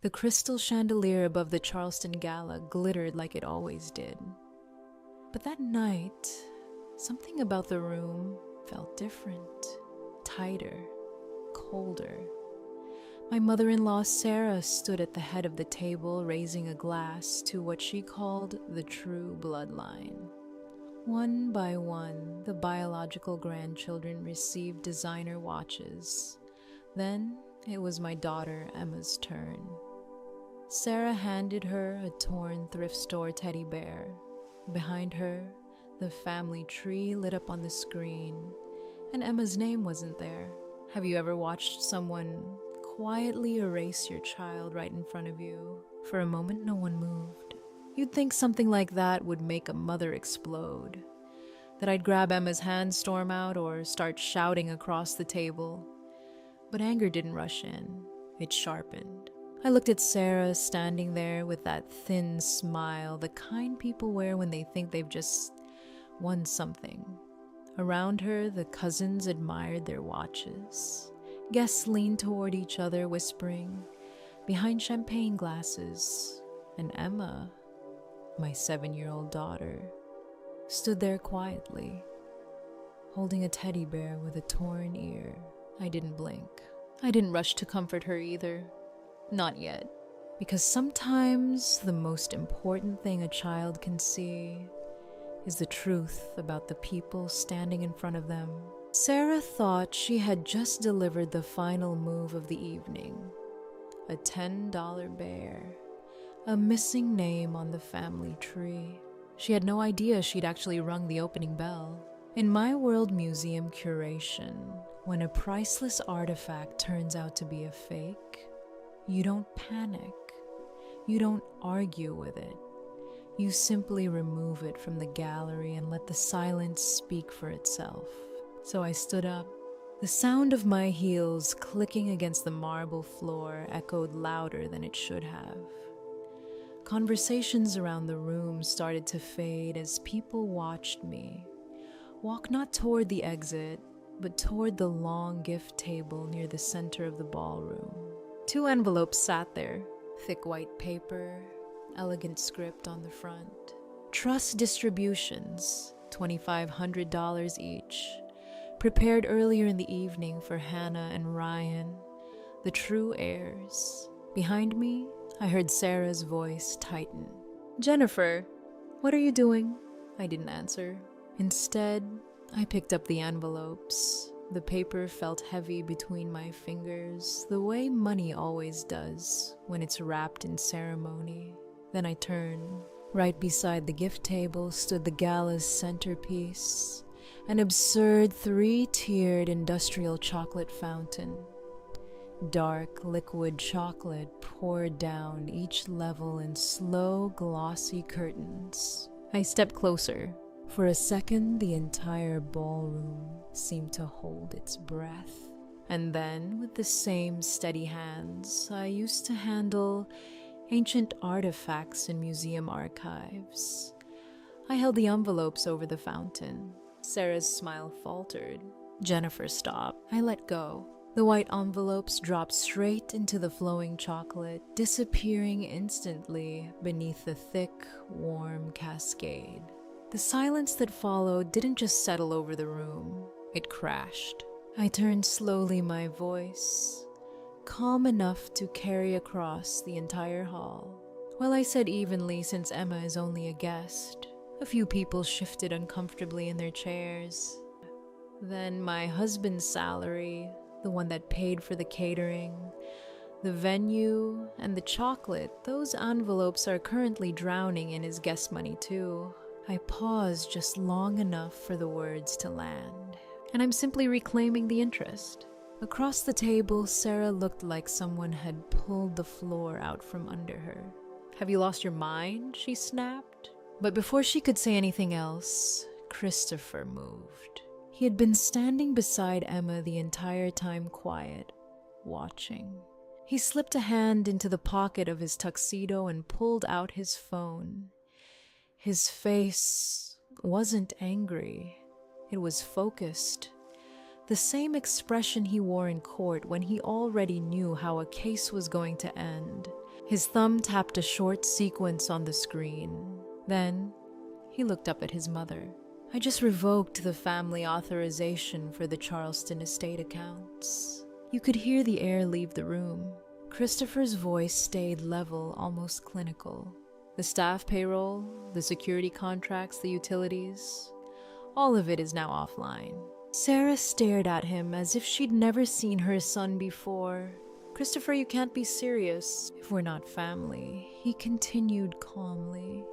The crystal chandelier above the Charleston gala glittered like it always did. But that night, something about the room felt different, tighter, colder. My mother-in-law Sarah stood at the head of the table, raising a glass to what she called the true bloodline. One by one, the biological grandchildren received designer watches. Then it was my daughter Emma's turn. Sarah handed her a torn thrift store teddy bear. Behind her, the family tree lit up on the screen, and Emma's name wasn't there. Have you ever watched someone quietly erase your child right in front of you? For a moment, no one moved. You'd think something like that would make a mother explode. That I'd grab Emma's hand, storm out, or start shouting across the table. But anger didn't rush in. It sharpened. I looked at Sarah standing there with that thin smile, the kind people wear when they think they've just won something. Around her, the cousins admired their watches. Guests leaned toward each other, whispering, behind champagne glasses. And Emma, my 7-year-old daughter, stood there quietly, holding a teddy bear with a torn ear. I didn't blink. I didn't rush to comfort her either. Not yet. Because sometimes the most important thing a child can see is the truth about the people standing in front of them. Sarah thought she had just delivered the final move of the evening. A $10 bear. A missing name on the family tree. She had no idea she'd actually rung the opening bell. In my world museum curation, when a priceless artifact turns out to be a fake, you don't panic. You don't argue with it. You simply remove it from the gallery and let the silence speak for itself. So I stood up. The sound of my heels clicking against the marble floor echoed louder than it should have. Conversations around the room started to fade as people watched me walk not toward the exit, but toward the long gift table near the center of the ballroom. 2 envelopes sat there, thick white paper, elegant script on the front. Trust distributions, $2,500 each, prepared earlier in the evening for Hannah and Ryan, the true heirs. Behind me, I heard Sarah's voice tighten. "Jennifer, what are you doing?" I didn't answer. Instead, I picked up the envelopes. The paper felt heavy between my fingers, the way money always does when it's wrapped in ceremony. Then I turned. Right beside the gift table stood the gala's centerpiece, an absurd 3-tiered industrial chocolate fountain. Dark liquid chocolate poured down each level in slow, glossy curtains. I stepped closer. For a second, the entire ballroom seemed to hold its breath. And then, with the same steady hands I used to handle ancient artifacts in museum archives, I held the envelopes over the fountain. Sarah's smile faltered. Jennifer stopped. I let go. The white envelopes dropped straight into the flowing chocolate, disappearing instantly beneath the thick, warm cascade. The silence that followed didn't just settle over the room, it crashed. I turned slowly, my voice calm enough to carry across the entire hall. Well, I said evenly since Emma is only a guest. A few people shifted uncomfortably in their chairs. Then my husband's salary, the one that paid for the catering, the venue, and the chocolate, those envelopes are currently drowning in his guest money too. I paused just long enough for the words to land, and I'm simply reclaiming the interest. Across the table, Sarah looked like someone had pulled the floor out from under her. "Have you lost your mind?" she snapped. But before she could say anything else, Christopher moved. He had been standing beside Emma the entire time, quiet, watching. He slipped a hand into the pocket of his tuxedo and pulled out his phone. His face wasn't angry. It was focused. The same expression he wore in court when he already knew how a case was going to end. His thumb tapped a short sequence on the screen. Then, he looked up at his mother. "I just revoked the family authorization for the Charleston estate accounts." You could hear the air leave the room. Christopher's voice stayed level, almost clinical. The staff payroll, the security contracts, the utilities, all of it is now offline. Sarah stared at him as if she'd never seen her son before. "Christopher, you can't be serious if we're not family," he continued calmly.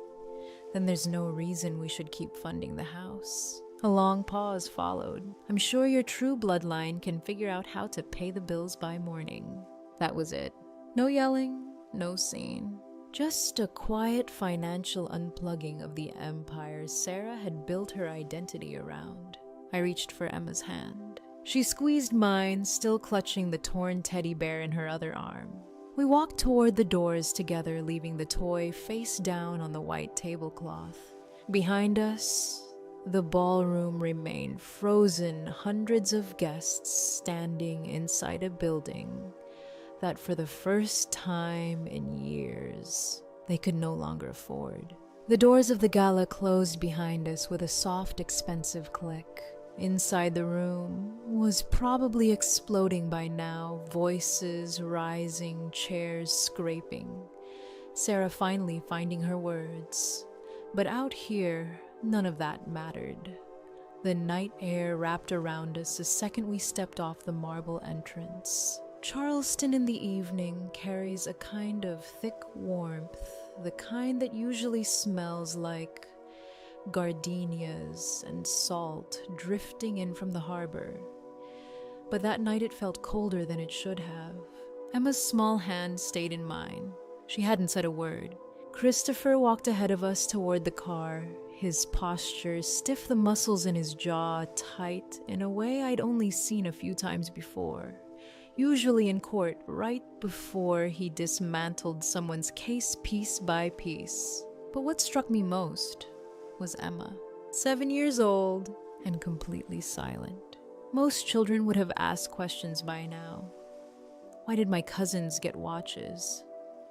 "Then there's no reason we should keep funding the house." A long pause followed. "I'm sure your true bloodline can figure out how to pay the bills by morning." That was it. No yelling, no scene. Just a quiet financial unplugging of the empire Sarah had built her identity around. I reached for Emma's hand. She squeezed mine, still clutching the torn teddy bear in her other arm. We walked toward the doors together, leaving the toy face down on the white tablecloth. Behind us, the ballroom remained frozen, hundreds of guests standing inside a building that for the first time in years, they could no longer afford. The doors of the gala closed behind us with a soft, expensive click. Inside the room was probably exploding by now, voices rising, chairs scraping. Sarah finally finding her words. But out here, none of that mattered. The night air wrapped around us the second we stepped off the marble entrance. Charleston in the evening carries a kind of thick warmth, the kind that usually smells like gardenias and salt drifting in from the harbor. But that night it felt colder than it should have. Emma's small hand stayed in mine. She hadn't said a word. Christopher walked ahead of us toward the car, his posture stiff, the muscles in his jaw tight in a way I'd only seen a few times before. Usually in court, right before he dismantled someone's case piece by piece. But what struck me most was Emma, 7 years old and completely silent. Most children would have asked questions by now. Why did my cousins get watches?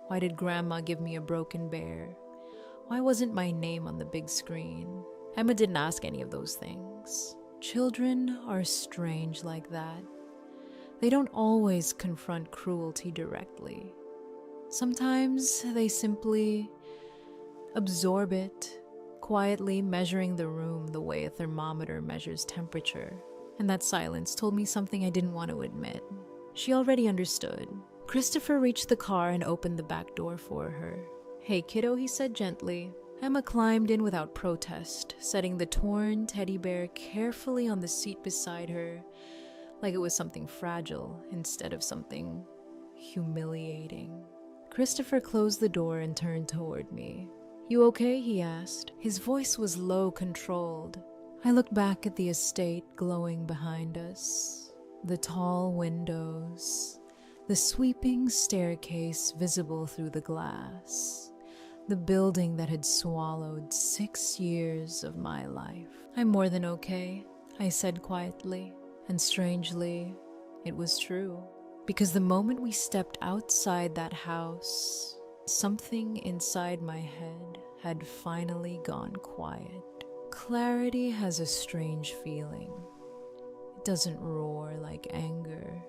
Why did Grandma give me a broken bear? Why wasn't my name on the big screen? Emma didn't ask any of those things. Children are strange like that. They don't always confront cruelty directly. Sometimes they simply absorb it, quietly measuring the room the way a thermometer measures temperature. And that silence told me something I didn't want to admit. She already understood. Christopher reached the car and opened the back door for her. "Hey, kiddo," he said gently. Emma climbed in without protest, setting the torn teddy bear carefully on the seat beside her, like it was something fragile instead of something humiliating. Christopher closed the door and turned toward me. "You okay?" he asked. His voice was low, controlled. I looked back at the estate glowing behind us. The tall windows, the sweeping staircase visible through the glass. The building that had swallowed 6 years of my life. "I'm more than okay," I said quietly. And strangely, it was true. Because the moment we stepped outside that house, something inside my head had finally gone quiet. Clarity has a strange feeling. It doesn't roar like anger.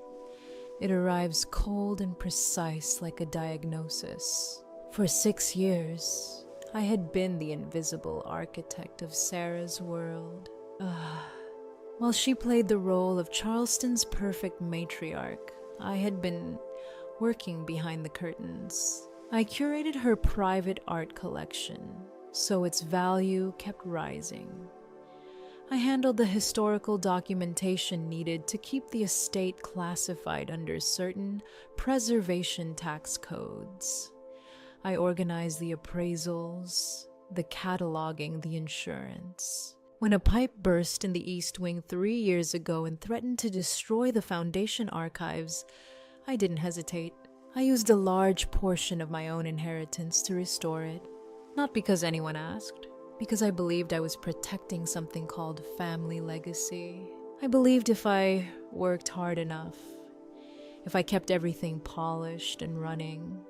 It arrives cold and precise like a diagnosis. For 6 years, I had been the invisible architect of Sarah's world. While she played the role of Charleston's perfect matriarch, I had been working behind the curtains. I curated her private art collection, so its value kept rising. I handled the historical documentation needed to keep the estate classified under certain preservation tax codes. I organized the appraisals, the cataloging, the insurance. When a pipe burst in the East Wing 3 years ago and threatened to destroy the foundation archives, I didn't hesitate. I used a large portion of my own inheritance to restore it. Not because anyone asked, because I believed I was protecting something called family legacy. I believed if I worked hard enough, if I kept everything polished and running,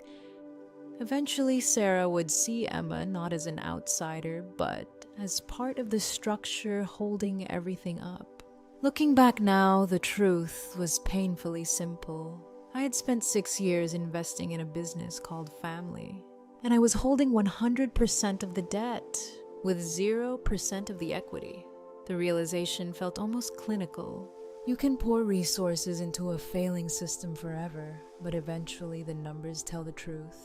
Eventually, Sarah would see Emma not as an outsider, but as part of the structure holding everything up. Looking back now, the truth was painfully simple. I had spent 6 years investing in a business called Family, and I was holding 100% of the debt with 0% of the equity. The realization felt almost clinical. You can pour resources into a failing system forever, but eventually the numbers tell the truth.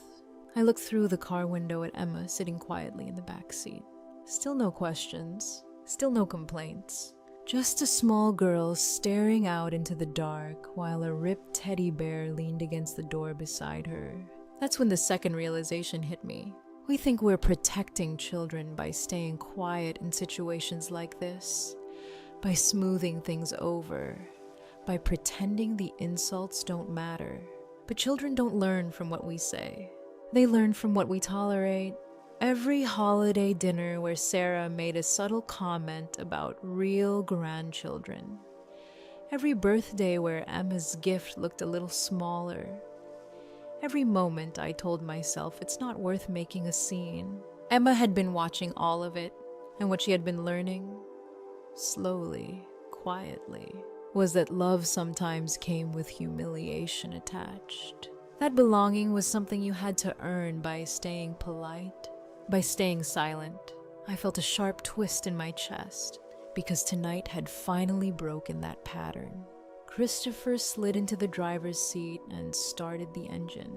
I looked through the car window at Emma sitting quietly in the back seat. Still no questions, still no complaints. Just a small girl staring out into the dark while a ripped teddy bear leaned against the door beside her. That's when the second realization hit me. We think we're protecting children by staying quiet in situations like this, by smoothing things over, by pretending the insults don't matter. But children don't learn from what we say. They learn from what we tolerate. Every holiday dinner where Sarah made a subtle comment about real grandchildren. Every birthday where Emma's gift looked a little smaller. Every moment I told myself it's not worth making a scene. Emma had been watching all of it, and what she had been learning, slowly, quietly, was that love sometimes came with humiliation attached. That belonging was something you had to earn by staying polite, by staying silent. I felt a sharp twist in my chest, because tonight had finally broken that pattern. Christopher slid into the driver's seat and started the engine.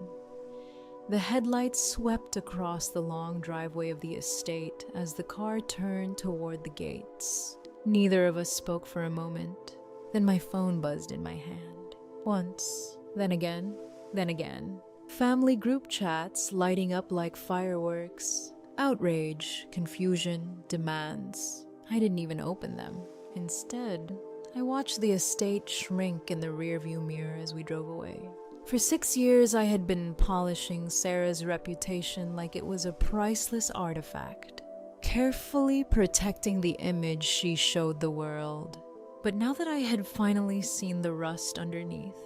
The headlights swept across the long driveway of the estate as the car turned toward the gates. Neither of us spoke for a moment. Then my phone buzzed in my hand. Once, then again. Then again, family group chats lighting up like fireworks. Outrage, confusion, demands. I didn't even open them. Instead, I watched the estate shrink in the rearview mirror as we drove away. For 6 years, I had been polishing Sarah's reputation like it was a priceless artifact, carefully protecting the image she showed the world. But now that I had finally seen the rust underneath,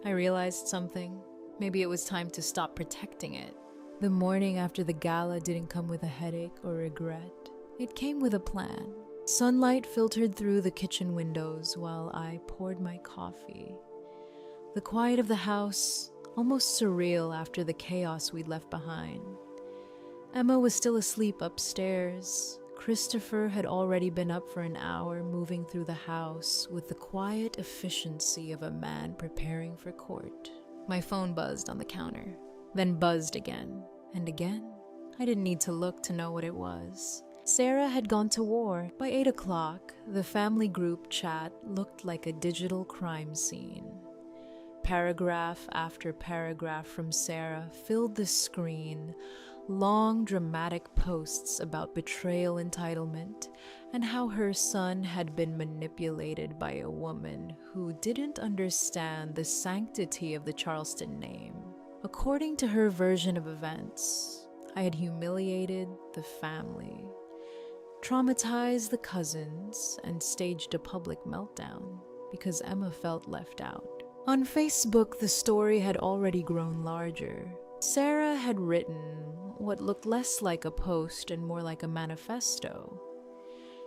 I realized something. Maybe it was time to stop protecting it. The morning after the gala didn't come with a headache or regret. It came with a plan. Sunlight filtered through the kitchen windows while I poured my coffee. The quiet of the house, almost surreal after the chaos we'd left behind. Emma was still asleep upstairs. Christopher had already been up for an hour, moving through the house with the quiet efficiency of a man preparing for court. My phone buzzed on the counter, then buzzed again and again. I didn't need to look to know what it was. Sarah had gone to war. By 8 o'clock, the family group chat looked like a digital crime scene. Paragraph after paragraph from Sarah filled the screen. Long, dramatic posts about betrayal entitlement and how her son had been manipulated by a woman who didn't understand the sanctity of the Charleston name. According to her version of events, I had humiliated the family, traumatized the cousins, and staged a public meltdown because Emma felt left out. On Facebook, the story had already grown larger. Sarah had written what looked less like a post and more like a manifesto.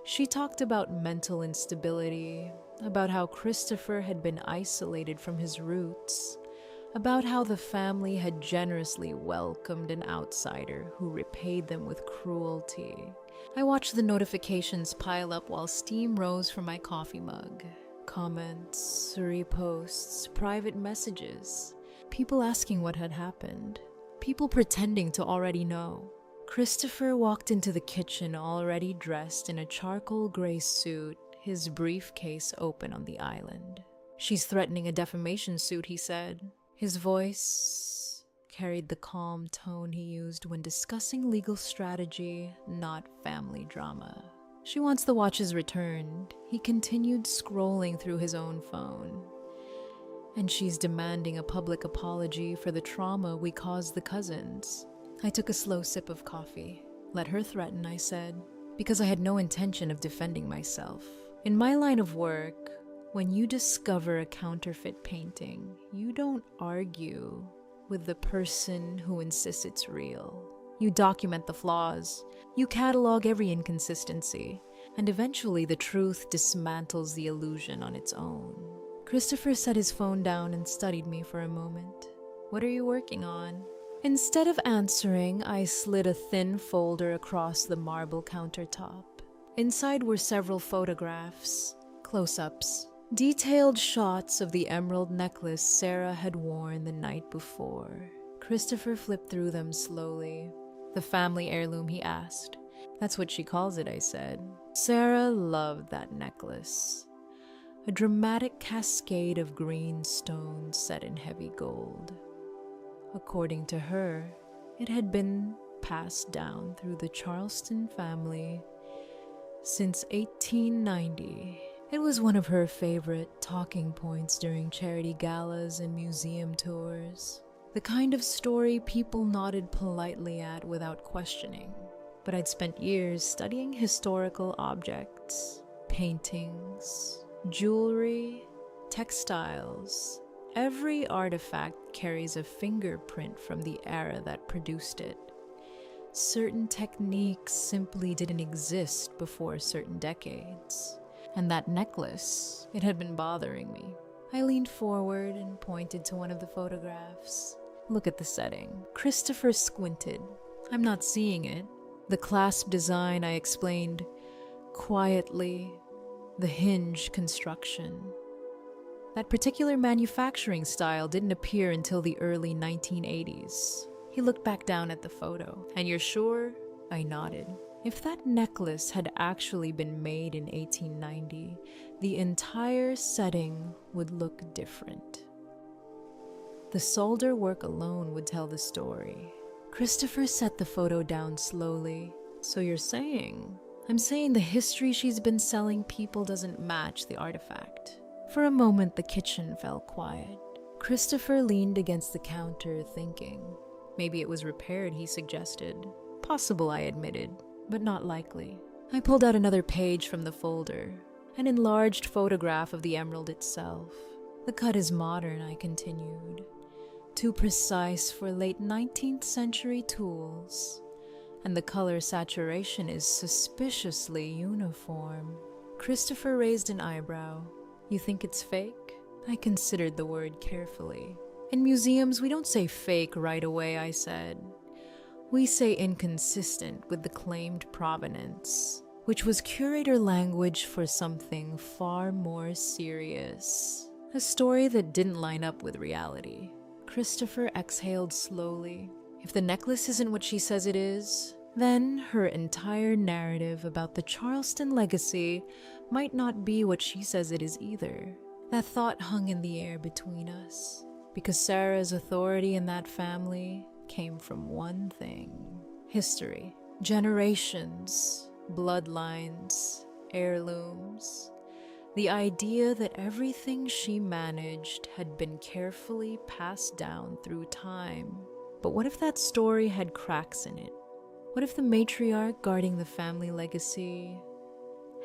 She talked about mental instability, about how Christopher had been isolated from his roots, about how the family had generously welcomed an outsider who repaid them with cruelty. I watched the notifications pile up while steam rose from my coffee mug. Comments, reposts, private messages, people asking what had happened. People pretending to already know. Christopher walked into the kitchen already dressed in a charcoal gray suit, his briefcase open on the island. "She's threatening a defamation suit," he said. His voice carried the calm tone he used when discussing legal strategy, not family drama. "She wants the watches returned." He continued scrolling through his own phone. "And she's demanding a public apology for the trauma we caused the cousins." I took a slow sip of coffee. "Let her threaten," I said, because I had no intention of defending myself. In my line of work, when you discover a counterfeit painting, you don't argue with the person who insists it's real. You document the flaws, you catalog every inconsistency, and eventually the truth dismantles the illusion on its own. Christopher set his phone down and studied me for a moment. "What are you working on?" Instead of answering, I slid a thin folder across the marble countertop. Inside were several photographs, close-ups, detailed shots of the emerald necklace Sarah had worn the night before. Christopher flipped through them slowly. "The family heirloom?" he asked. "That's what she calls it," I said. Sarah loved that necklace. A dramatic cascade of green stones set in heavy gold. According to her, it had been passed down through the Charleston family since 1890. It was one of her favorite talking points during charity galas and museum tours. The kind of story people nodded politely at without questioning. But I'd spent years studying historical objects, paintings, jewelry, textiles. Every artifact carries a fingerprint from the era that produced it. Certain techniques simply didn't exist before certain decades. And that necklace, it had been bothering me. I leaned forward and pointed to one of the photographs. "Look at the setting." Christopher squinted. "I'm not seeing it." The clasp design, I explained quietly. The hinge construction. That particular manufacturing style didn't appear until the early 1980s. He looked back down at the photo. "And you're sure?" I nodded. If that necklace had actually been made in 1890, the entire setting would look different. The solder work alone would tell the story. Christopher set the photo down slowly. "So you're saying?" "I'm saying the history she's been selling people doesn't match the artifact." For a moment, the kitchen fell quiet. Christopher leaned against the counter, thinking. "Maybe it was repaired," he suggested. "Possible," I admitted, "but not likely." I pulled out another page from the folder, an enlarged photograph of the emerald itself. "The cut is modern," I continued. "Too precise for late 19th century tools. And the color saturation is suspiciously uniform." Christopher raised an eyebrow. "You think it's fake?" I considered the word carefully. "In museums, we don't say fake right away," I said. "We say inconsistent with the claimed provenance," which was curator language for something far more serious. A story that didn't line up with reality. Christopher exhaled slowly. If the necklace isn't what she says it is, then her entire narrative about the Charleston legacy might not be what she says it is either. That thought hung in the air between us, because Sarah's authority in that family came from one thing: history, generations, bloodlines, heirlooms. The idea that everything she managed had been carefully passed down through time. But what if that story had cracks in it? What if the matriarch guarding the family legacy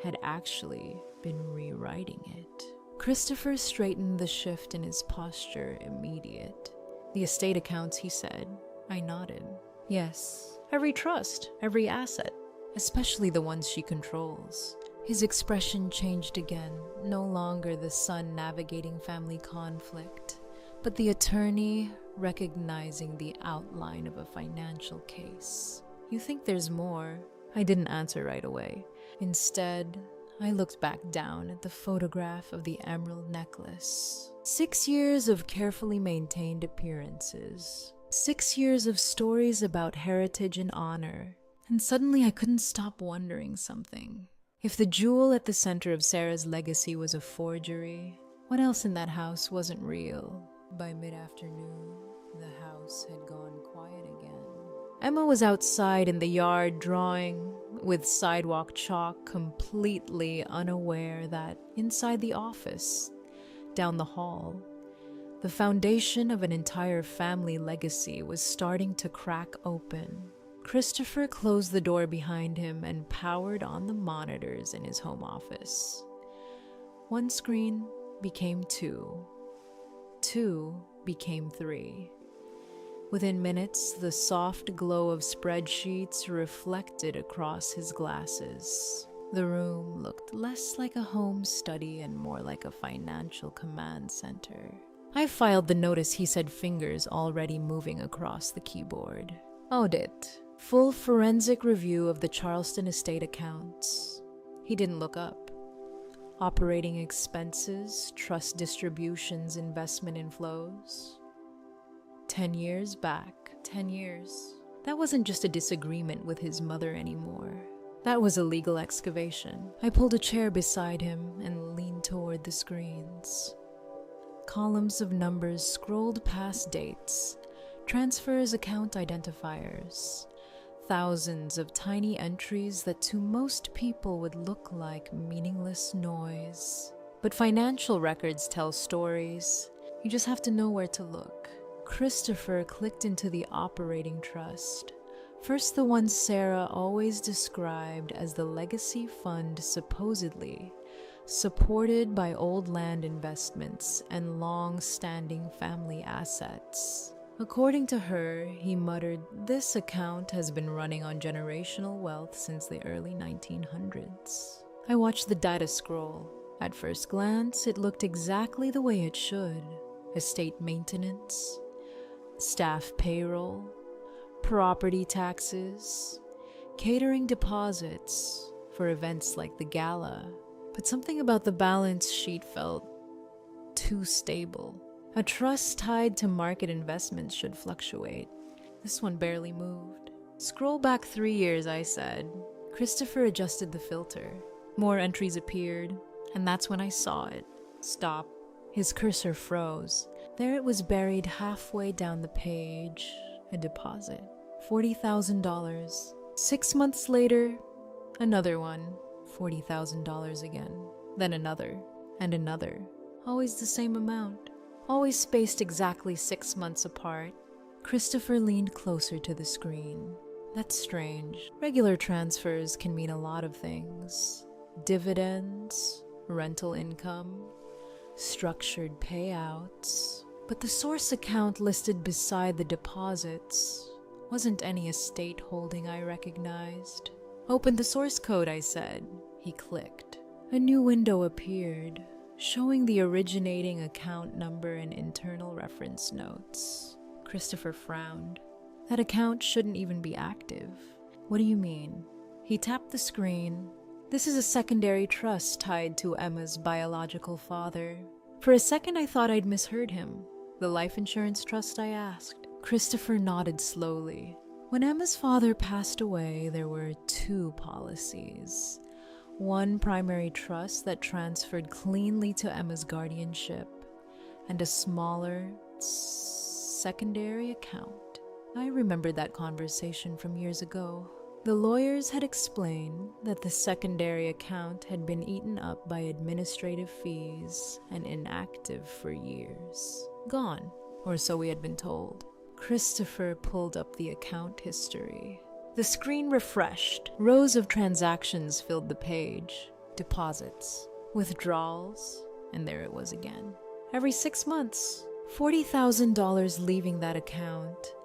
had actually been rewriting it? Christopher straightened the shift in his posture immediate. "The estate accounts," he said. I nodded. "Yes, every trust, every asset, especially the ones she controls." His expression changed again, no longer the son navigating family conflict, but the attorney recognizing the outline of a financial case. "You think there's more?" I didn't answer right away. Instead, I looked back down at the photograph of the emerald necklace. 6 years of carefully maintained appearances. 6 years of stories about heritage and honor. And suddenly I couldn't stop wondering something. If the jewel at the center of Sarah's legacy was a forgery, what else in that house wasn't real? By mid-afternoon, the house had gone quiet again. Emma was outside in the yard drawing with sidewalk chalk, completely unaware that inside the office, down the hall, the foundation of an entire family legacy was starting to crack open. Christopher closed the door behind him and powered on the monitors in his home office. One screen became two. Two became three. Within minutes, the soft glow of spreadsheets reflected across his glasses. The room looked less like a home study and more like a financial command center. I filed the notice, he said, fingers already moving across the keyboard. Audit. Full forensic review of the Charleston estate accounts. He didn't look up. Operating expenses, trust distributions, investment inflows. 10 years back. 10 years. That wasn't just a disagreement with his mother anymore. That was a legal excavation. I pulled a chair beside him and leaned toward the screens. Columns of numbers scrolled past dates, transfers, account identifiers. Thousands of tiny entries that to most people would look like meaningless noise. But financial records tell stories. You just have to know where to look. Christopher clicked into the operating trust. First, the one Sarah always described as the legacy fund, supposedly supported by old land investments and long-standing family assets. According to her, he muttered, "This account has been running on generational wealth since the early 1900s. I watched the data scroll. At first glance, it looked exactly the way it should. Estate maintenance, staff payroll, property taxes, catering deposits for events like the gala. But something about the balance sheet felt too stable. A trust tied to market investments should fluctuate. This one barely moved. Scroll back 3 years, I said. Christopher adjusted the filter. More entries appeared, and that's when I saw it. Stop. His cursor froze. There it was, buried halfway down the page. A deposit. $40,000. 6 months later, another one. $40,000 again. Then another, and another. Always the same amount. Always spaced exactly 6 months apart. Christopher leaned closer to the screen. That's strange. Regular transfers can mean a lot of things. Dividends, rental income, structured payouts. But the source account listed beside the deposits wasn't any estate holding I recognized. Open the source code, I said. He clicked. A new window appeared, showing the originating account number and internal reference notes. Christopher frowned. That account shouldn't even be active. What do you mean? He tapped the screen. This is a secondary trust tied to Emma's biological father. For a second, I thought I'd misheard him. The life insurance trust, I asked. Christopher nodded slowly. When Emma's father passed away, there were 2 policies. One primary trust that transferred cleanly to Emma's guardianship, and a smaller, secondary account. I remembered that conversation from years ago. The lawyers had explained that the secondary account had been eaten up by administrative fees and inactive for years. Gone, or so we had been told. Christopher pulled up the account history. The screen refreshed. Rows of transactions filled the page. Deposits, withdrawals, and there it was again. Every 6 months, $40,000 leaving that account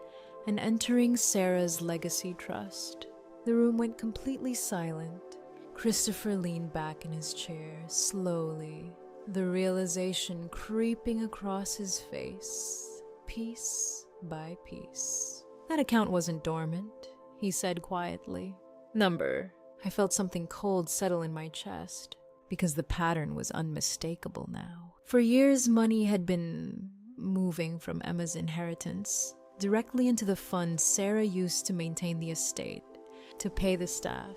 and entering Sarah's legacy trust. The room went completely silent. Christopher leaned back in his chair, slowly, the realization creeping across his face, piece by piece. That account wasn't dormant, he said quietly. Number. I felt something cold settle in my chest, because the pattern was unmistakable now. For years, money had been moving from Emma's inheritance directly into the fund Sarah used to maintain the estate, to pay the staff,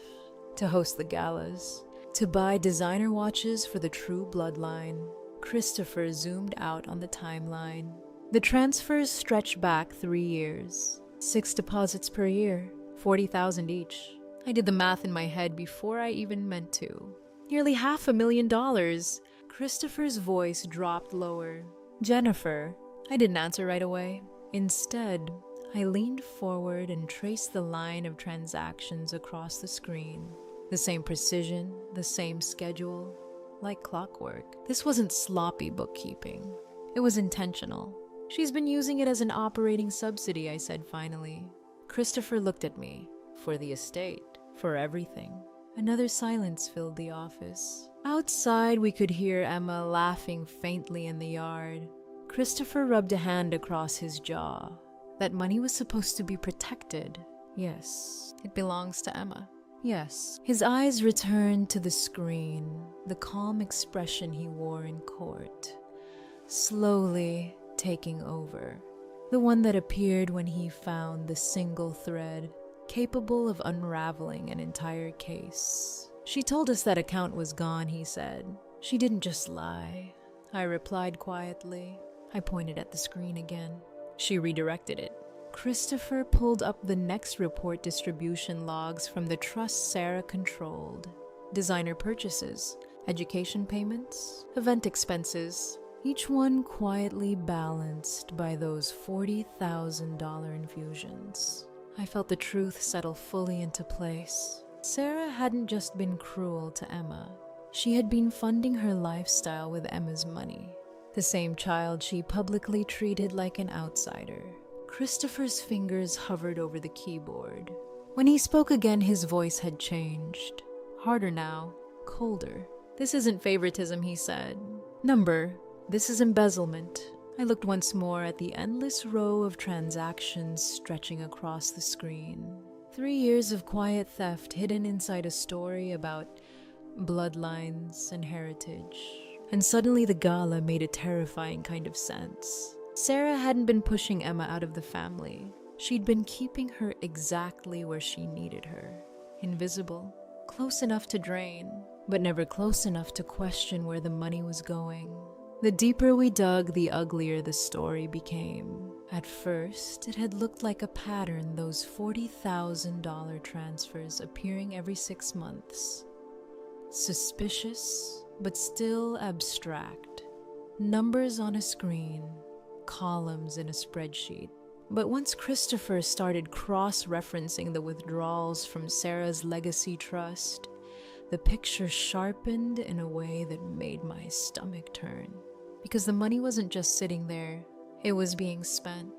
to host the galas, to buy designer watches for the true bloodline. Christopher zoomed out on the timeline. The transfers stretched back 3 years. 6 deposits per year, $40,000 each. I did the math in my head before I even meant to. Nearly $500,000. Christopher's voice dropped lower. Jennifer. I didn't answer right away. Instead, I leaned forward and traced the line of transactions across the screen. The same precision, the same schedule, like clockwork. This wasn't sloppy bookkeeping. It was intentional. She's been using it as an operating subsidy, I said finally. Christopher looked at me. For the estate. For everything. Another silence filled the office. Outside, we could hear Emma laughing faintly in the yard. Christopher rubbed a hand across his jaw. That money was supposed to be protected. Yes, it belongs to Emma. Yes. His eyes returned to the screen, the calm expression he wore in court, slowly taking over. The one that appeared when he found the single thread capable of unraveling an entire case. She told us that account was gone, he said. She didn't just lie. I replied quietly. I pointed at the screen again. She redirected it. Christopher pulled up the next report distribution logs from the trust Sarah controlled. Designer purchases, education payments, event expenses, each one quietly balanced by those $40,000 infusions. I felt the truth settle fully into place. Sarah hadn't just been cruel to Emma. She had been funding her lifestyle with Emma's money. The same child she publicly treated like an outsider. Christopher's fingers hovered over the keyboard. When he spoke again, his voice had changed. Harder now, colder. This isn't favoritism, he said. Number, this is embezzlement. I looked once more at the endless row of transactions stretching across the screen. 3 years of quiet theft hidden inside a story about bloodlines and heritage. And suddenly the gala made a terrifying kind of sense. Sarah hadn't been pushing Emma out of the family. She'd been keeping her exactly where she needed her. Invisible, close enough to drain, but never close enough to question where the money was going. The deeper we dug, the uglier the story became. At first, it had looked like a pattern, those $40,000 transfers appearing every 6 months. Suspicious, but still abstract. Numbers on a screen, columns in a spreadsheet. But once Christopher started cross-referencing the withdrawals from Sarah's legacy trust, the picture sharpened in a way that made my stomach turn. Because the money wasn't just sitting there, it was being spent.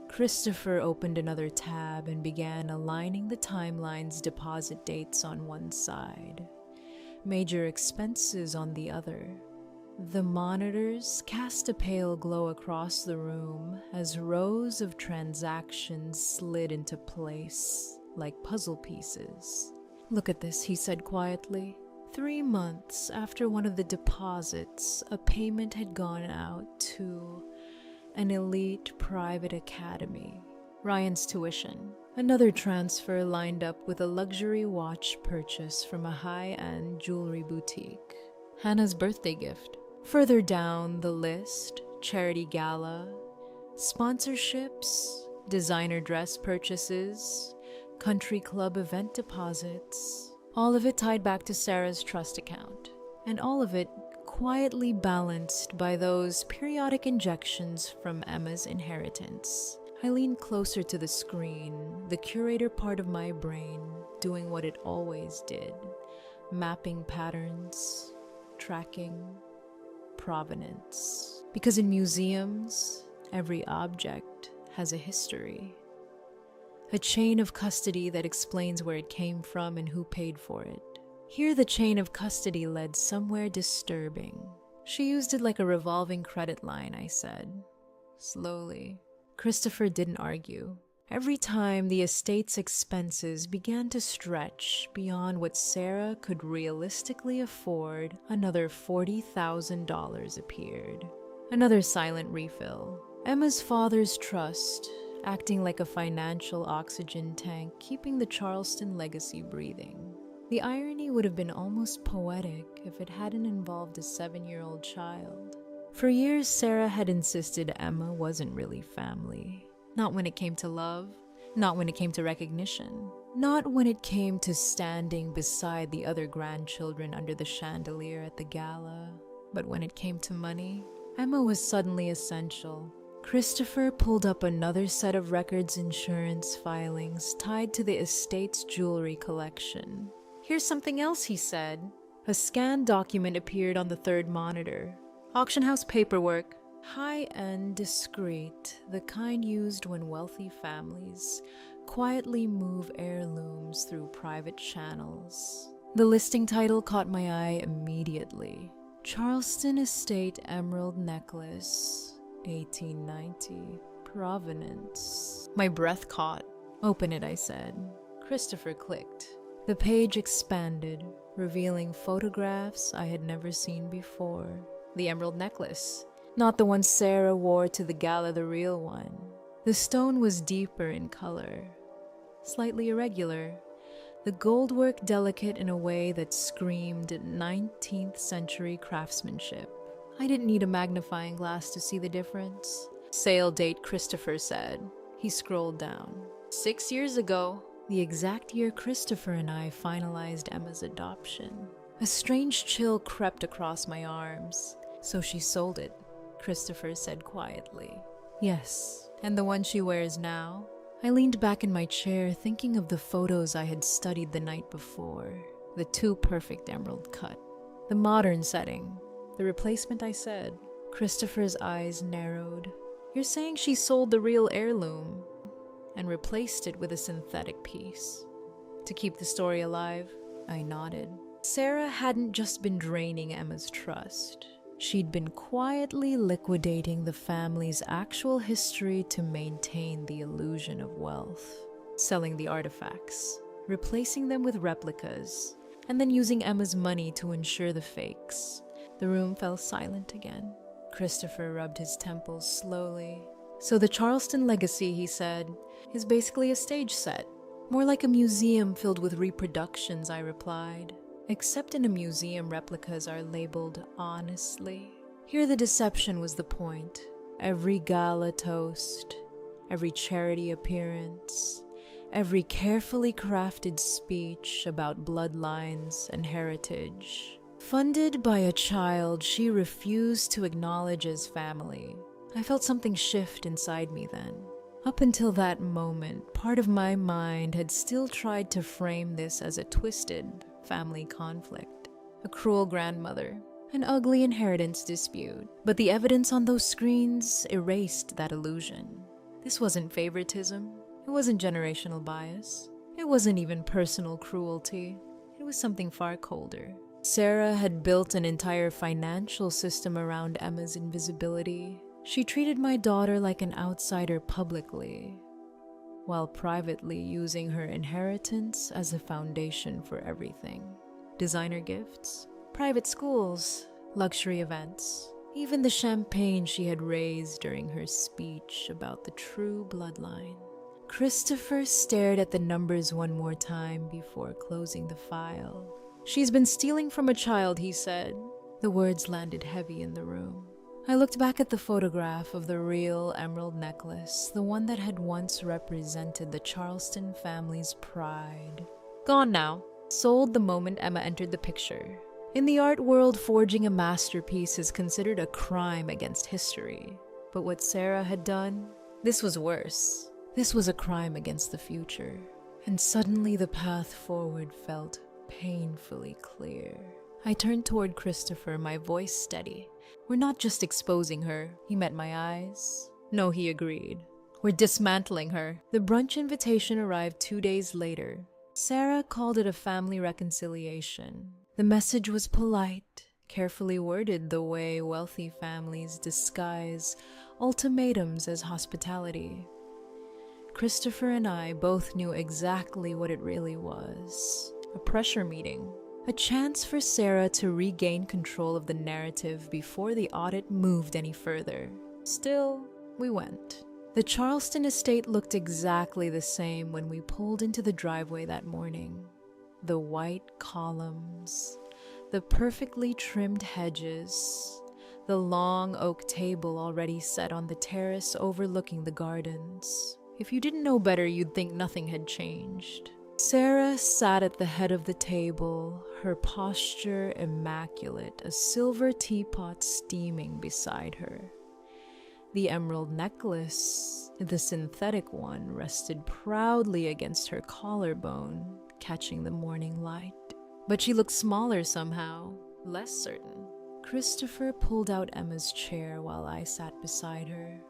Christopher opened another tab and began aligning the timeline's deposit dates on one side, major expenses on the other. The monitors cast a pale glow across the room as rows of transactions slid into place like puzzle pieces. Look at this, he said quietly. 3 months after one of the deposits, a payment had gone out to an elite private academy, Ryan's tuition. Another transfer lined up with a luxury watch purchase from a high-end jewelry boutique, Hannah's birthday gift. Further down the list, charity gala, sponsorships, designer dress purchases, country club event deposits, all of it tied back to Sarah's trust account, and all of it quietly balanced by those periodic injections from Emma's inheritance. I leaned closer to the screen, the curator part of my brain doing what it always did, mapping patterns, tracking, provenance. Because in museums, every object has a history. A chain of custody that explains where it came from and who paid for it. Here the chain of custody led somewhere disturbing. She used it like a revolving credit line, I said. Slowly. Christopher didn't argue. Every time the estate's expenses began to stretch beyond what Sarah could realistically afford, another $40,000 appeared. Another silent refill. Emma's father's trust, acting like a financial oxygen tank, keeping the Charleston legacy breathing. The irony would have been almost poetic if it hadn't involved a 7-year-old child. For years, Sarah had insisted Emma wasn't really family. Not when it came to love, not when it came to recognition, not when it came to standing beside the other grandchildren under the chandelier at the gala. But when it came to money, Emma was suddenly essential. Christopher pulled up another set of records insurance filings tied to the estate's jewelry collection. Here's something else, he said. A scanned document appeared on the third monitor. Auction house paperwork, High-end, discreet, the kind used when wealthy families quietly move heirlooms through private channels. The listing title caught my eye immediately. Charleston Estate Emerald Necklace, 1890, provenance. My breath caught. "Open it," I said. Christopher clicked. The page expanded, revealing photographs I had never seen before. The emerald necklace. Not the one Sarah wore to the gala, the real one. The stone was deeper in color, slightly irregular, the goldwork delicate in a way that screamed 19th century craftsmanship. I didn't need a magnifying glass to see the difference. "Sale date," Christopher said. He scrolled down. 6 years ago, the exact year Christopher and I finalized Emma's adoption. A strange chill crept across my arms. "So she sold it," Christopher said quietly. "Yes, and the one she wears now?" I leaned back in my chair, thinking of the photos I had studied the night before. The too perfect emerald cut. The modern setting. "The replacement," I said. Christopher's eyes narrowed. "You're saying she sold the real heirloom and replaced it with a synthetic piece to keep the story alive?" I nodded. Sarah hadn't just been draining Emma's trust. She'd been quietly liquidating the family's actual history to maintain the illusion of wealth, selling the artifacts, replacing them with replicas, and then using Emma's money to ensure the fakes. The room fell silent again. Christopher rubbed his temples slowly. "So the Charleston legacy," he said, "is basically a stage set. More like a museum filled with reproductions," I replied. "Except in a museum, replicas are labeled honestly. Here the deception was the point. Every gala toast, every charity appearance, every carefully crafted speech about bloodlines and heritage, funded by a child she refused to acknowledge as family." I felt something shift inside me then. Up until that moment, part of my mind had still tried to frame this as a twisted family conflict, a cruel grandmother, an ugly inheritance dispute. But the evidence on those screens erased that illusion. This wasn't favoritism. It wasn't generational bias. It wasn't even personal cruelty. It was something far colder. Sarah had built an entire financial system around Emma's invisibility. She treated my daughter like an outsider publicly, while privately using her inheritance as a foundation for everything. Designer gifts, private schools, luxury events, even the champagne she had raised during her speech about the true bloodline. Christopher stared at the numbers one more time before closing the file. "She's been stealing from a child," he said. The words landed heavy in the room. I looked back at the photograph of the real emerald necklace, the one that had once represented the Charleston family's pride. Gone now. Sold the moment Emma entered the picture. In the art world, forging a masterpiece is considered a crime against history. But what Sarah had done, this was worse. This was a crime against the future. And suddenly the path forward felt painfully clear. I turned toward Christopher, my voice steady. "We're not just exposing her." He met my eyes. "No," he agreed. "We're dismantling her." The brunch invitation arrived 2 days later. Sarah called it a family reconciliation. The message was polite, carefully worded the way wealthy families disguise ultimatums as hospitality. Christopher and I both knew exactly what it really was. A pressure meeting. A chance for Sarah to regain control of the narrative before the audit moved any further. Still, we went. The Charleston estate looked exactly the same when we pulled into the driveway that morning. The white columns, the perfectly trimmed hedges, the long oak table already set on the terrace overlooking the gardens. If you didn't know better, you'd think nothing had changed. Sarah sat at the head of the table, her posture immaculate, a silver teapot steaming beside her. The emerald necklace, the synthetic one, rested proudly against her collarbone, catching the morning light. But she looked smaller somehow, less certain. Christopher pulled out Emma's chair while I sat beside her.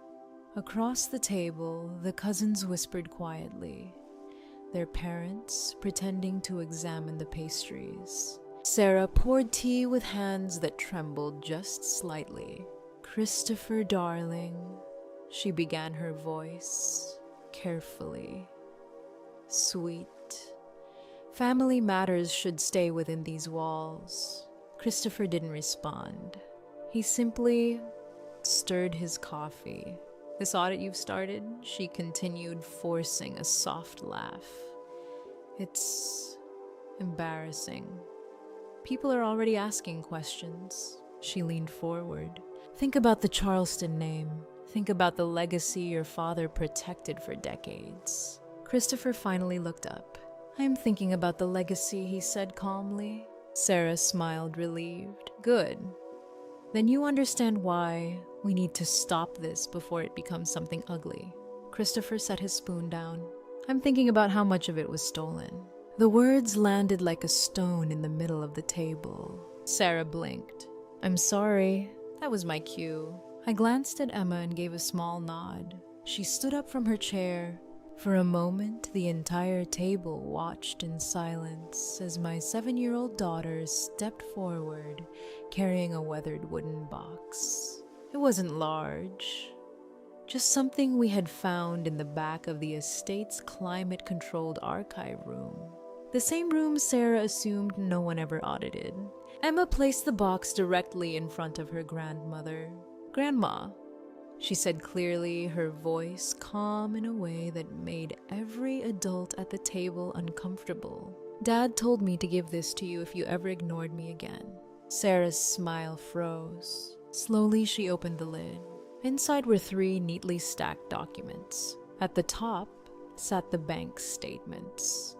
Across the table, the cousins whispered quietly, their parents pretending to examine the pastries. Sarah poured tea with hands that trembled just slightly. "Christopher, darling," she began, her voice carefully. "Sweet. Family matters should stay within these walls." Christopher didn't respond. He simply stirred his coffee. "This audit you've started," she continued, forcing a soft laugh. "It's embarrassing. People are already asking questions." She leaned forward. "Think about the Charleston name. Think about the legacy your father protected for decades." Christopher finally looked up. "I am thinking about the legacy," he said calmly. Sarah smiled, relieved. "Good. Then you understand why we need to stop this before it becomes something ugly." Christopher set his spoon down. "I'm thinking about how much of it was stolen." The words landed like a stone in the middle of the table. Sarah blinked. "I'm sorry. That was my cue." I glanced at Emma and gave a small nod. She stood up from her chair. For a moment, the entire table watched in silence as my 7-year-old daughter stepped forward, carrying a weathered wooden box. It wasn't large, just something we had found in the back of the estate's climate-controlled archive room. The same room Sarah assumed no one ever audited. Emma placed the box directly in front of her grandmother. "Grandma," she said clearly, her voice calm in a way that made every adult at the table uncomfortable. "Dad told me to give this to you if you ever ignored me again." Sarah's smile froze. Slowly, she opened the lid. Inside were 3 neatly stacked documents. At the top sat the bank statements.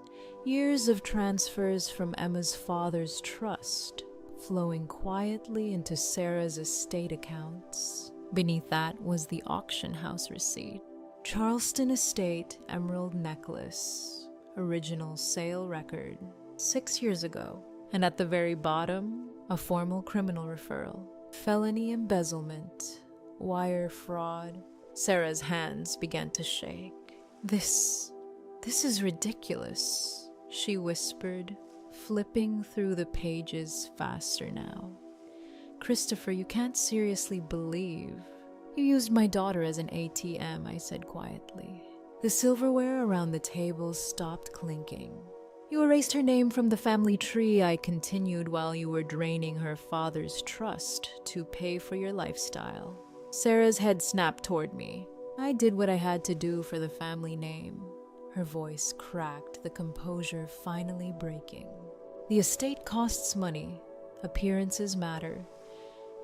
Years of transfers from Emma's father's trust, flowing quietly into Sarah's estate accounts. Beneath that was the auction house receipt. "Charleston Estate Emerald Necklace. Original sale record. 6 years ago." And at the very bottom, a formal criminal referral. "Felony embezzlement. Wire fraud." Sarah's hands began to shake. This is ridiculous," she whispered, flipping through the pages faster now. "Christopher, you can't seriously believe you used my daughter as an ATM," I said quietly. The silverware around the table stopped clinking. "You erased her name from the family tree," I continued, "while you were draining her father's trust to pay for your lifestyle." Sarah's head snapped toward me. "I did what I had to do for the family name." Her voice cracked, the composure finally breaking. "The estate costs money. Appearances matter.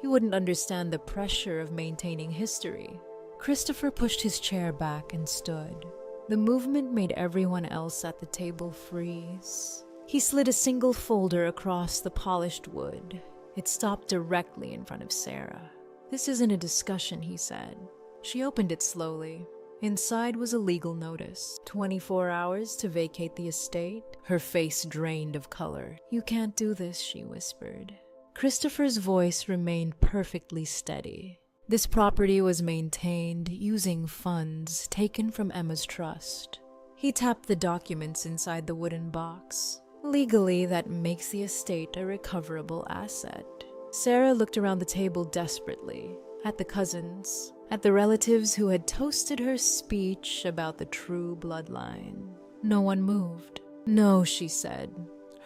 You wouldn't understand the pressure of maintaining history." Christopher pushed his chair back and stood. The movement made everyone else at the table freeze. He slid a single folder across the polished wood. It stopped directly in front of Sarah. "This isn't a discussion," he said. She opened it slowly. Inside was a legal notice. 24 hours to vacate the estate. Her face drained of color. "You can't do this," she whispered. Christopher's voice remained perfectly steady. "This property was maintained using funds taken from Emma's trust." He tapped the documents inside the wooden box. "Legally, that makes the estate a recoverable asset." Sarah looked around the table desperately, at the cousins, at the relatives who had toasted her speech about the true bloodline. No one moved. "No," she said,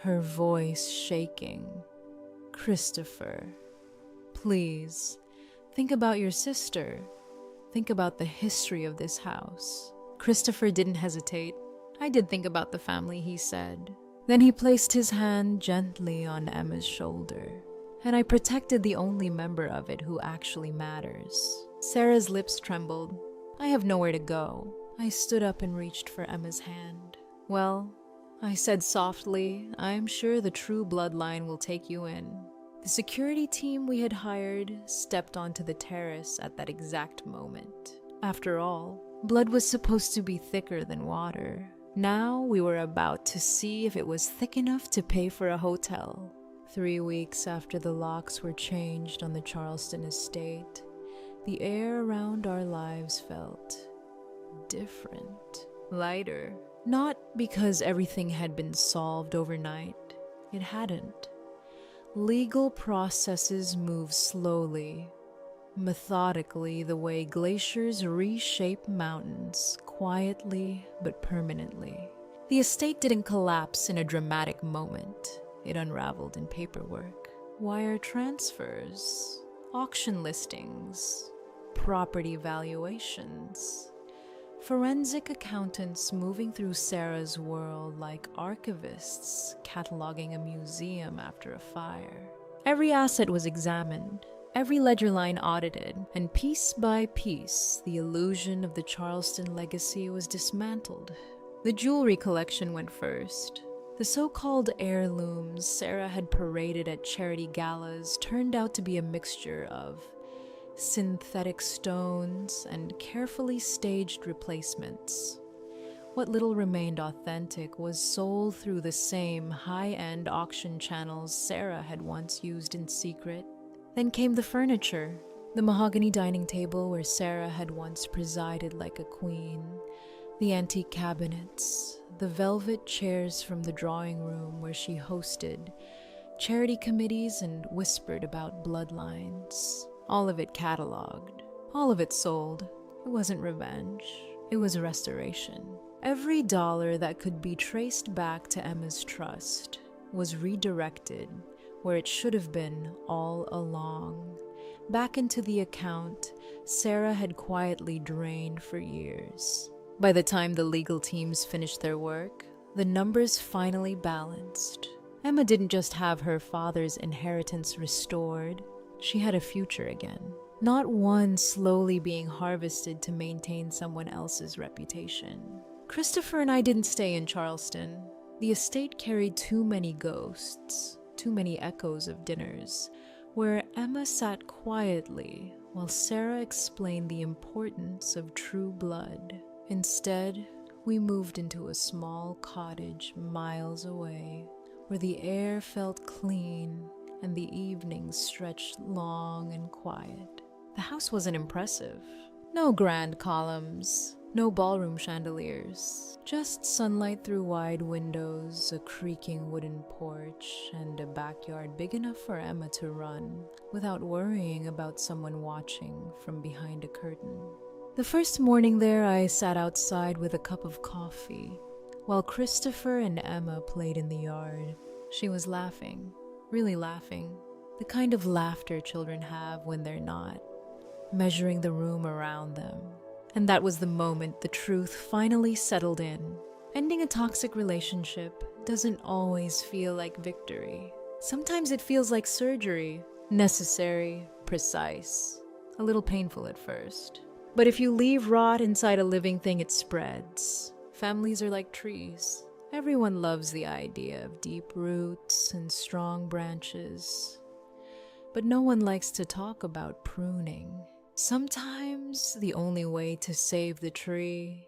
her voice shaking. "Christopher, please, think about your sister. Think about the history of this house." Christopher didn't hesitate. "I did think about the family," he said. Then he placed his hand gently on Emma's shoulder. "And I protected the only member of it who actually matters." Sarah's lips trembled. "I have nowhere to go." I stood up and reached for Emma's hand. "Well," I said softly, "I'm sure the true bloodline will take you in." The security team we had hired stepped onto the terrace at that exact moment. After all, blood was supposed to be thicker than water. Now we were about to see if it was thick enough to pay for a hotel. 3 weeks after the locks were changed on the Charleston estate, the air around our lives felt different, lighter. Not because everything had been solved overnight. It hadn't. Legal processes move slowly, methodically, the way glaciers reshape mountains, quietly but permanently. The estate didn't collapse in a dramatic moment. It unraveled in paperwork, wire transfers, auction listings, property valuations. Forensic accountants moving through Sarah's world like archivists cataloging a museum after a fire. Every asset was examined, every ledger line audited, and piece by piece, the illusion of the Charleston legacy was dismantled. The jewelry collection went first. The so-called heirlooms Sarah had paraded at charity galas turned out to be a mixture of synthetic stones and carefully staged replacements. What little remained authentic was sold through the same high-end auction channels Sarah had once used in secret. Then came the furniture, the mahogany dining table where Sarah had once presided like a queen, the antique cabinets, the velvet chairs from the drawing room where she hosted charity committees and whispered about bloodlines. All of it cataloged, all of it sold. It wasn't revenge, it was restoration. Every dollar that could be traced back to Emma's trust was redirected where it should have been all along, back into the account Sarah had quietly drained for years. By the time the legal teams finished their work, the numbers finally balanced. Emma didn't just have her father's inheritance restored, she had a future again. Not one slowly being harvested to maintain someone else's reputation. Christopher and I didn't stay in Charleston. The estate carried too many ghosts, too many echoes of dinners, where Emma sat quietly while Sarah explained the importance of true blood. Instead, we moved into a small cottage miles away, where the air felt clean and the evenings stretched long and quiet. The house wasn't impressive. No grand columns, no ballroom chandeliers, just sunlight through wide windows, a creaking wooden porch, and a backyard big enough for Emma to run without worrying about someone watching from behind a curtain. The first morning there, I sat outside with a cup of coffee, while Christopher and Emma played in the yard. She was laughing, really laughing, the kind of laughter children have when they're not, measuring the room around them. And that was the moment the truth finally settled in. Ending a toxic relationship doesn't always feel like victory. Sometimes it feels like surgery, necessary, precise, a little painful at first. But if you leave rot inside a living thing, it spreads. Families are like trees. Everyone loves the idea of deep roots and strong branches. But no one likes to talk about pruning. Sometimes the only way to save the tree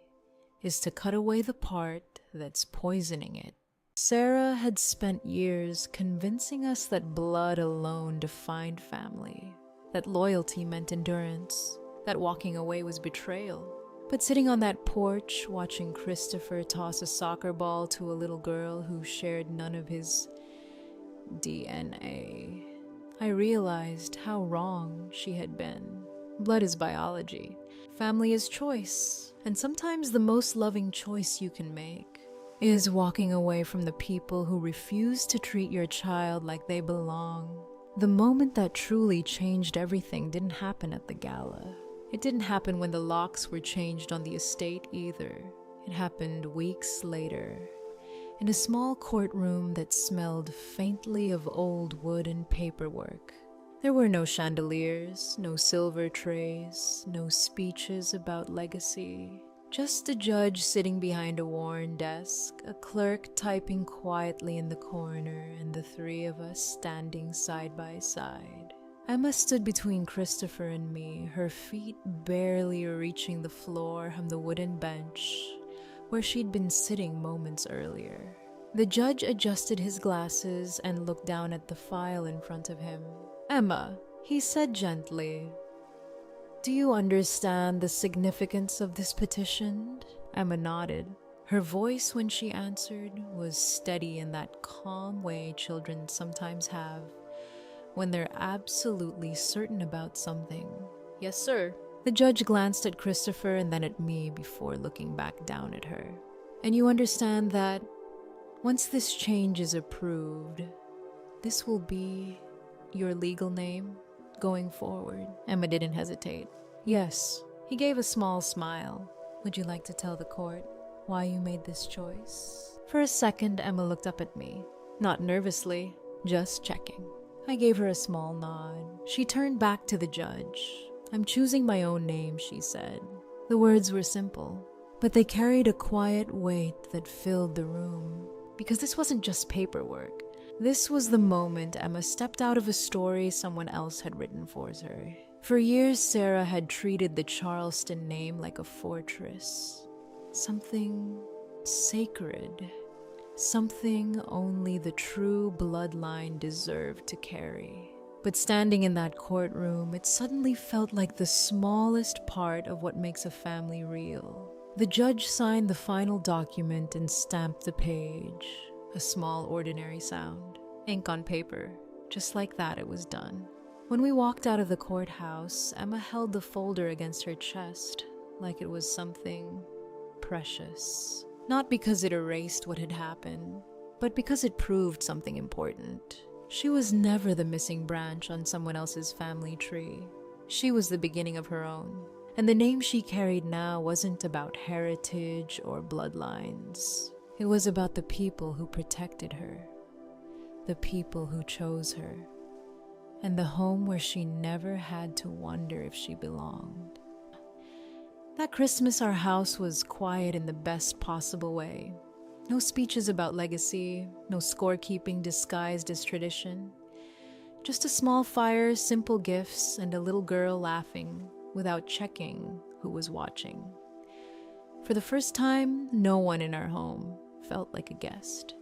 is to cut away the part that's poisoning it. Sarah had spent years convincing us that blood alone defined family, that loyalty meant endurance, that walking away was betrayal. But sitting on that porch, watching Christopher toss a soccer ball to a little girl who shared none of his DNA, I realized how wrong she had been. Blood is biology. Family is choice. And sometimes the most loving choice you can make is walking away from the people who refuse to treat your child like they belong. The moment that truly changed everything didn't happen at the gala. It didn't happen when the locks were changed on the estate either. It happened weeks later, in a small courtroom that smelled faintly of old wood and paperwork. There were no chandeliers, no silver trays, no speeches about legacy. Just a judge sitting behind a worn desk, a clerk typing quietly in the corner, and the three of us standing side by side. Emma stood between Christopher and me, her feet barely reaching the floor from the wooden bench where she'd been sitting moments earlier. The judge adjusted his glasses and looked down at the file in front of him. "Emma," he said gently, "do you understand the significance of this petition?" Emma nodded. Her voice, when she answered, was steady in that calm way children sometimes have when they're absolutely certain about something. "Yes, sir." The judge glanced at Christopher and then at me before looking back down at her. "And you understand that once this change is approved, this will be your legal name going forward?" Emma didn't hesitate. "Yes." He gave a small smile. "Would you like to tell the court why you made this choice?" For a second, Emma looked up at me, not nervously, just checking. I gave her a small nod. She turned back to the judge. "I'm choosing my own name," she said. The words were simple, but they carried a quiet weight that filled the room. Because this wasn't just paperwork. This was the moment Emma stepped out of a story someone else had written for her. For years, Sarah had treated the Charleston name like a fortress. Something sacred. Something only the true bloodline deserved to carry. But standing in that courtroom, it suddenly felt like the smallest part of what makes a family real. The judge signed the final document and stamped the page. A small, ordinary sound. Ink on paper. Just like that, it was done. When we walked out of the courthouse, Emma held the folder against her chest, like it was something precious. Not because it erased what had happened, but because it proved something important. She was never the missing branch on someone else's family tree. She was the beginning of her own. And the name she carried now wasn't about heritage or bloodlines. It was about the people who protected her, the people who chose her, and the home where she never had to wonder if she belonged. That Christmas, our house was quiet in the best possible way. No speeches about legacy, no scorekeeping disguised as tradition. Just a small fire, simple gifts, and a little girl laughing without checking who was watching. For the first time, no one in our home felt like a guest.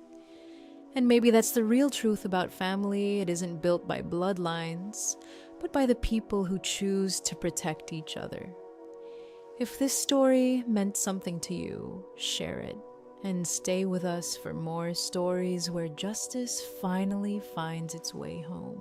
And maybe that's the real truth about family. It isn't built by bloodlines, but by the people who choose to protect each other. If this story meant something to you, share it and stay with us for more stories where justice finally finds its way home.